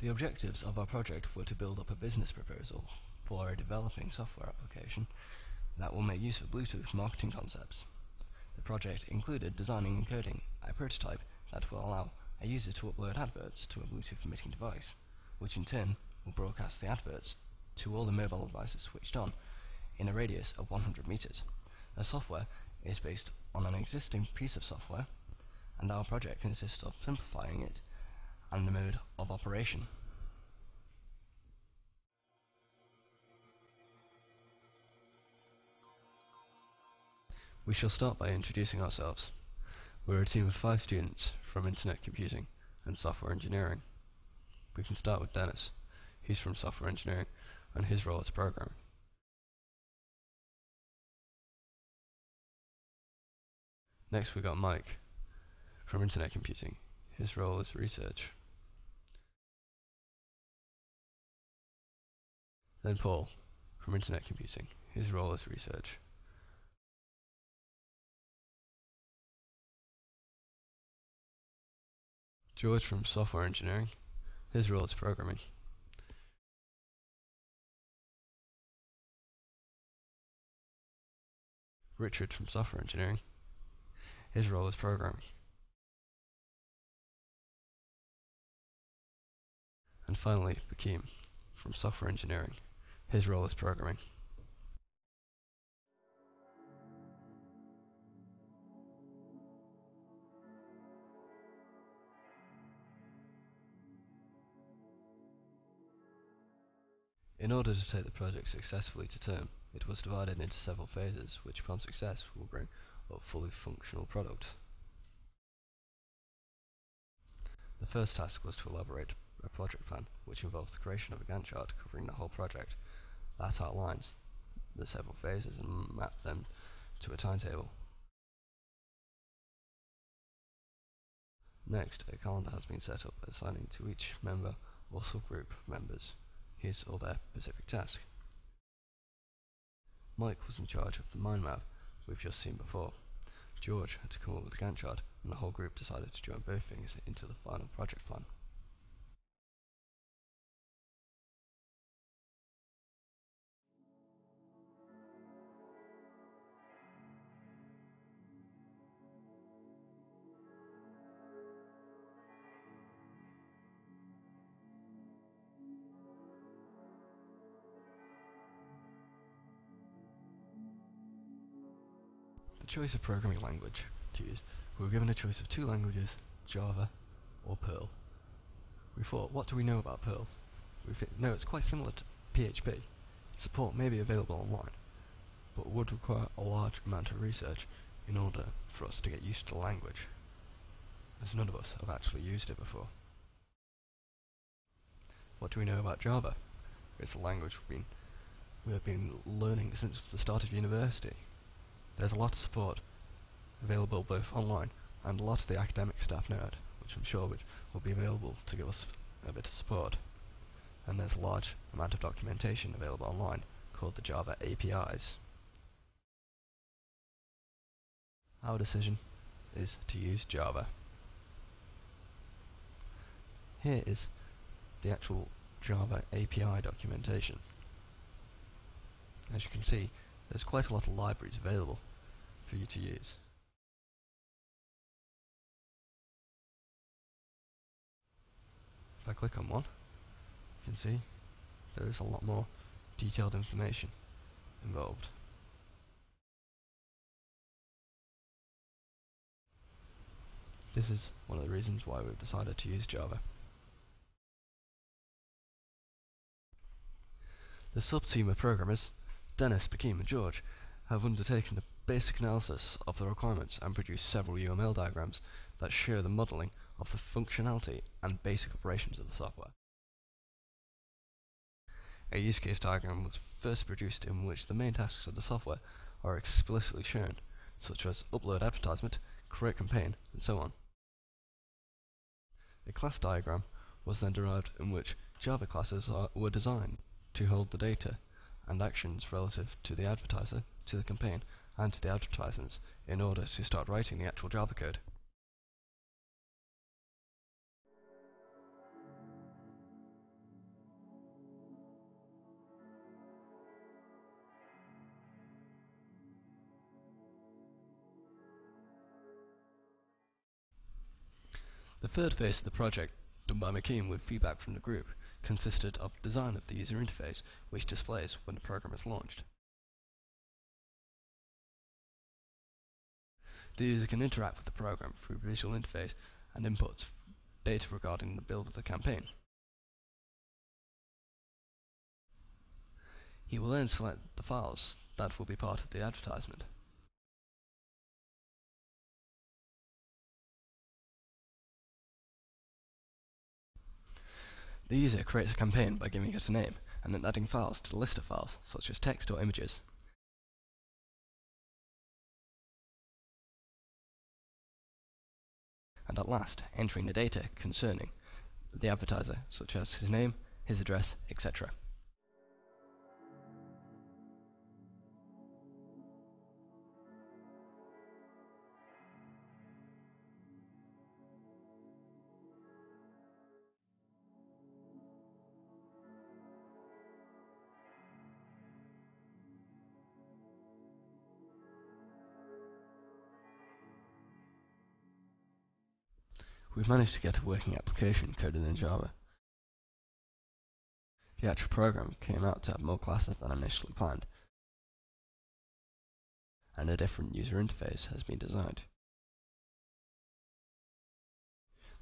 The objectives of our project were to build up a business proposal for a developing software application that will make use of Bluetooth marketing concepts. The project included designing and coding a prototype that will allow a user to upload adverts to a Bluetooth emitting device, which in turn will broadcast the adverts to all the mobile devices switched on in a radius of 100 meters. The software is based on an existing piece of software, and our project consists of simplifying it and the mode of operation. We shall start by introducing ourselves. We're a team of 5 students from Internet Computing and Software Engineering. We can start with Dennis. He's from Software Engineering, and his role is programming. Next we got Mike from Internet Computing. His role is research. Then Paul from Internet Computing. His role is research. George from Software Engineering. His role is programming. Richard from Software Engineering. His role is programming. And finally, Bakim from Software Engineering. His role is programming. In order to take the project successfully to term, it was divided into several phases, which upon success will bring up a fully functional product. The first task was to elaborate a project plan, which involves the creation of a Gantt chart covering the whole project that outlines the several phases and map them to a timetable. Next, a calendar has been set up assigning to each member or subgroup members his or their specific task. Mike was in charge of the mind map we've just seen before. George had to come up with a Gantt chart, and the whole group decided to join both things into the final project plan. The choice of programming language to use. We were given a choice of 2 languages, Java or Perl. We thought, what do we know about Perl? We know it's quite similar to PHP. Support may be available online, but would require a large amount of research in order for us to get used to the language, as none of us have actually used it before. What do we know about Java? It's a language we have been learning since the start of university. There's a lot of support available both online and a lot of the academic staff know it, which I'm sure will be available to give us a bit of support. And there's a large amount of documentation available online called the Java APIs. Our decision is to use Java. Here is the actual Java API documentation. As you can see, there's quite a lot of libraries available for you to use. If I click on one, you can see there is a lot more detailed information involved. This is one of the reasons why we've decided to use Java. The sub-team of programmers, Dennis, Bakim and George, have undertaken a basic analysis of the requirements and produced several UML diagrams that show the modelling of the functionality and basic operations of the software. A use case diagram was first produced in which the main tasks of the software are explicitly shown, such as upload advertisement, create campaign, and so on. A class diagram was then derived in which Java classes were designed to hold the data and actions relative to the advertiser, to the campaign, and to the advertisements in order to start writing the actual Java code. The third phase of the project, done by McKean with feedback from the group, consisted of design of the user interface, which displays when the program is launched. The user can interact with the program through visual interface and inputs data regarding the build of the campaign. He will then select the files that will be part of the advertisement. The user creates a campaign by giving it a name and then adding files to the list of files, such as text or images. And at last, entering the data concerning the advertiser, such as his name, his address, etc. We've managed to get a working application coded in Java. The actual program came out to have more classes than initially planned, and a different user interface has been designed.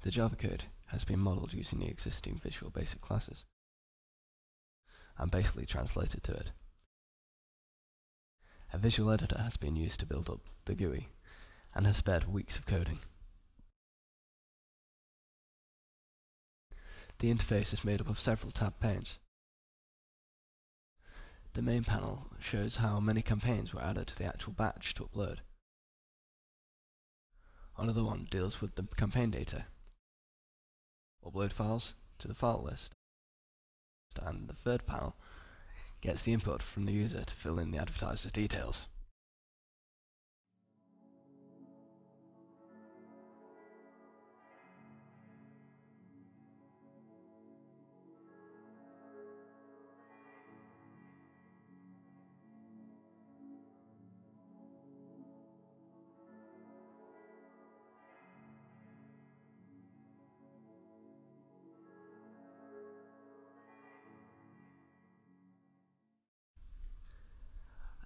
The Java code has been modeled using the existing Visual Basic classes, and basically translated to it. A visual editor has been used to build up the GUI, and has spared weeks of coding. The interface is made up of several tab panes. The main panel shows how many campaigns were added to the actual batch to upload. Another one deals with the campaign data, upload files to the file list, and the third panel gets the input from the user to fill in the advertiser's details.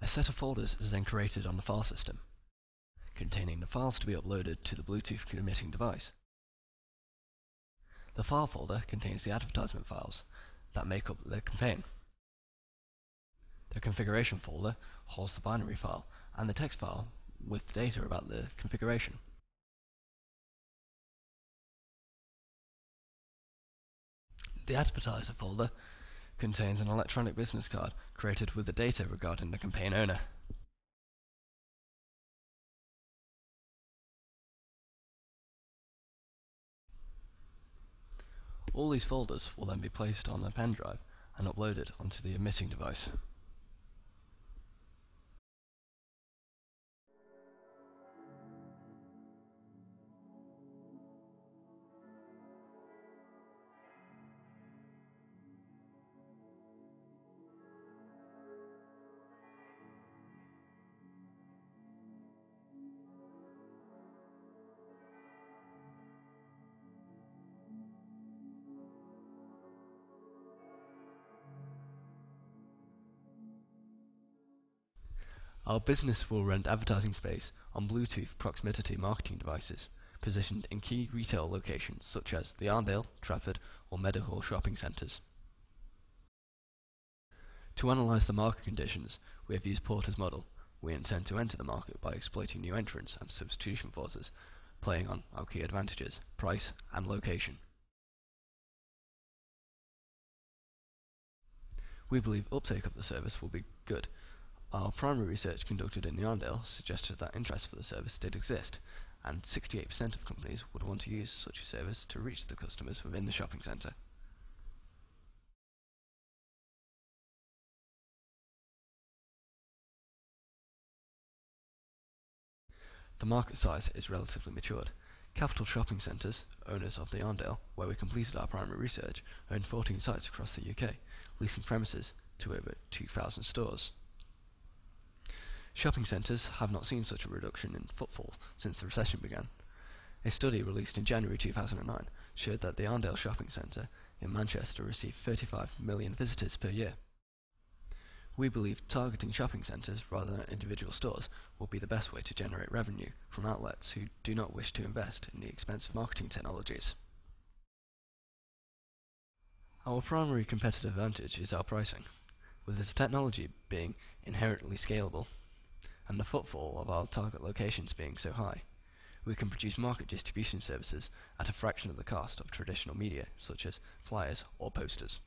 A set of folders is then created on the file system, containing the files to be uploaded to the Bluetooth emitting device. The file folder contains the advertisement files that make up the campaign. The configuration folder holds the binary file and the text file with data about the configuration. The advertiser folder contains an electronic business card created with the data regarding the campaign owner. All these folders will then be placed on a pen drive and uploaded onto the emitting device. Our business will rent advertising space on Bluetooth proximity marketing devices positioned in key retail locations such as the Arndale, Trafford or Meadowhall shopping centres. To analyse the market conditions, we have used Porter's model. We intend to enter the market by exploiting new entrants and substitution forces, playing on our key advantages, price and location. We believe uptake of the service will be good. Our primary research conducted in the Arndale suggested that interest for the service did exist, and 68% of companies would want to use such a service to reach the customers within the shopping centre. The market size is relatively matured. Capital Shopping Centres, owners of the Arndale, where we completed our primary research, own 14 sites across the UK, leasing premises to over 2,000 stores. Shopping centres have not seen such a reduction in footfall since the recession began. A study released in January 2009 showed that the Arndale shopping centre in Manchester received 35 million visitors per year. We believe targeting shopping centres rather than individual stores will be the best way to generate revenue from outlets who do not wish to invest in the expensive marketing technologies. Our primary competitive advantage is our pricing, with this technology being inherently scalable, and the footfall of our target locations being so high. We can produce market distribution services at a fraction of the cost of traditional media, such as flyers or posters.